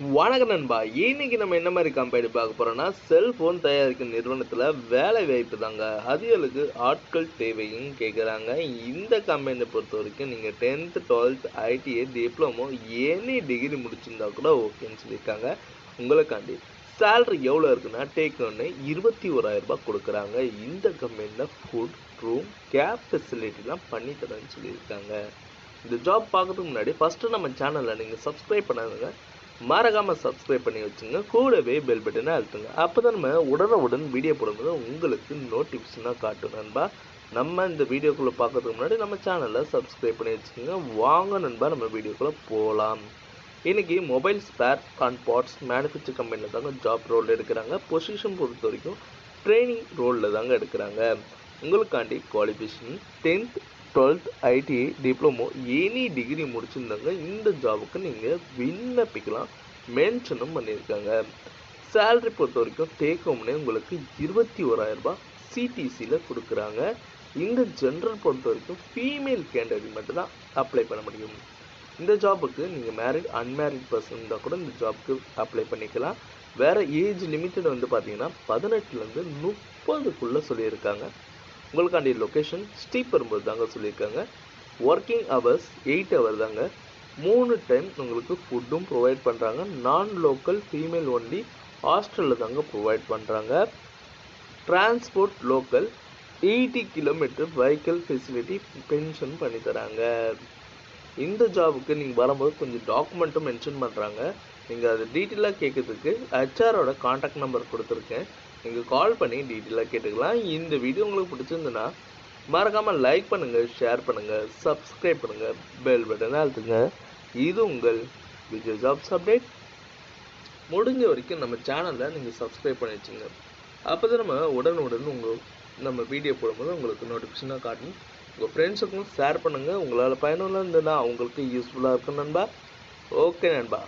வணக்கம் நண்பா. இன்னைக்கு நம்ம என்ன மாதிரி கம்பெனி பார்க்க போறோம்னா, செல்போன் தயாரிக்கும் நிறுவனத்துல வேலை வாய்ப்பு தாங்க. அதுகளுக்கு ஆட்கள் தேவையும் கேட்குறாங்க. இந்த கம்பெனியை பொறுத்த வரைக்கும் நீங்க 10th 12th ITI diploma any degree முடிச்சிருந்தா கூட ஓகேன்னு சொல்லியிருக்காங்க. உங்களுக்காண்டி சேலரி எவ்வளோ இருக்குன்னா, டேக் ஒன்று 21,000 ரூபாய் கொடுக்குறாங்க. இந்த கம்பெனியில் ஃபுட், ரூம், கேப் ஃபெசிலிட்டிலாம் பண்ணி தரேன்னு சொல்லியிருக்காங்க. இந்த ஜாப் பார்க்கறதுக்கு முன்னாடி ஃபஸ்ட்டு நம்ம சேனலை நீங்கள் சப்ஸ்கிரைப் பண்ணாதுங்க, மறக்காமல் சப்ஸ்கிரைப் பண்ணி வச்சுங்க. கூடவே பெல் பட்டனை அழுத்துங்க. அப்போ தான் நம்ம உடனுக்குடன் வீடியோ போடும்போது உங்களுக்கு நோட்டிஃபிகேஷனாக காட்டும் நண்பா. நம்ம இந்த வீடியோக்குள்ளே பார்க்கறதுக்கு முன்னாடி நம்ம சேனலை சப்ஸ்கிரைப் பண்ணி வச்சுக்கோங்க. வாங்க நண்பா, நம்ம வீடியோக்குள்ளே போகலாம். இன்றைக்கி mobile spare and parts manufacture கம்பெனியில் தாங்க ஜாப் ரோல் எடுக்கிறாங்க. பொசிஷன் பொறுத்த வரைக்கும் ட்ரைனிங் ரோலில் தாங்க எடுக்கிறாங்க. உங்களுக்காண்டி qualification 10th 12th ITI diploma any degree முடிச்சிருந்தாங்க இந்த ஜாபுக்கு நீங்கள் விண்ணப்பிக்கலாம் மென்ஷனும் பண்ணியிருக்காங்க. சேலரி பொறுத்த வரைக்கும் டேக் ஹோம்னே உங்களுக்கு 21,000 ரூபாய் சிடிசியில் கொடுக்குறாங்க. இந்த ஜென்ரல் பொறுத்த வரைக்கும் ஃபீமேல் கேண்டிடேட் மட்டும்தான் அப்ளை பண்ண முடியும். இந்த ஜாபுக்கு நீங்கள் மேரிட் அன்மேரிட் பர்சன் இருந்தால் கூட இந்த ஜாபுக்கு அப்ளை பண்ணிக்கலாம். வேறு ஏஜ் லிமிட்டட் வந்து பார்த்தீங்கன்னா 18லேருந்து 30க்குள்ளே சொல்லியிருக்காங்க. உங்களுக்காண்டி லொக்கேஷன் ஸ்ரீபெரும்புதூர் தாங்க சொல்லியிருக்காங்க. ஒர்க்கிங் ஹவர்ஸ் 8 ஹவர் தாங்க. 3 டைம் உங்களுக்கு ஃபுட்டும் ப்ரொவைட் பண்ணுறாங்க. நான் லோக்கல் ஃபீமேல் ஒன்லி ஹாஸ்டலில் தாங்க ப்ரொவைட் பண்ணுறாங்க. Transport local 80 kilometre vehicle facility pension பண்ணி தராங்க. இந்த ஜாபுக்கு நீங்கள் வரும்போது கொஞ்சம் டாக்குமெண்ட்டும் மென்ஷன் பண்ணுறாங்க. நீங்கள் அது டீட்டெயிலாக கேட்குறதுக்கு ஹெச்ஆரோட கான்டாக்ட் நம்பர் கொடுத்துருக்கேன். நீங்கள் கால் பண்ணி டீட்டெயிலாக கேட்டுக்கலாம். இந்த வீடியோ உங்களுக்கு பிடிச்சிருந்துன்னா மறக்காமல் லைக் பண்ணுங்கள், ஷேர் பண்ணுங்கள், சப்ஸ்கிரைப் பண்ணுங்கள், பெல் பட்டனை அழுத்துங்க. இது உங்கள் விஜய் ஜாப்ஸ் அப்டேட். முடிஞ்ச வரைக்கும் நம்ம சேனலில் நீங்கள் சப்ஸ்கிரைப் பண்ணி வச்சுங்க. அப்போ தான் நம்ம உடனுடன் நம்ம வீடியோ போடும்போது உங்களுக்கு நோட்டிஃபிகேஷனாக காட்டணும். உங்கள் ஃப்ரெண்ட்ஸுக்கும் ஷேர் பண்ணுங்கள். உங்களால் பயனுள்ள இருந்ததுன்னா அவங்களுக்கு யூஸ்ஃபுல்லாக இருக்கும் நண்பா. ஓகே நண்பா.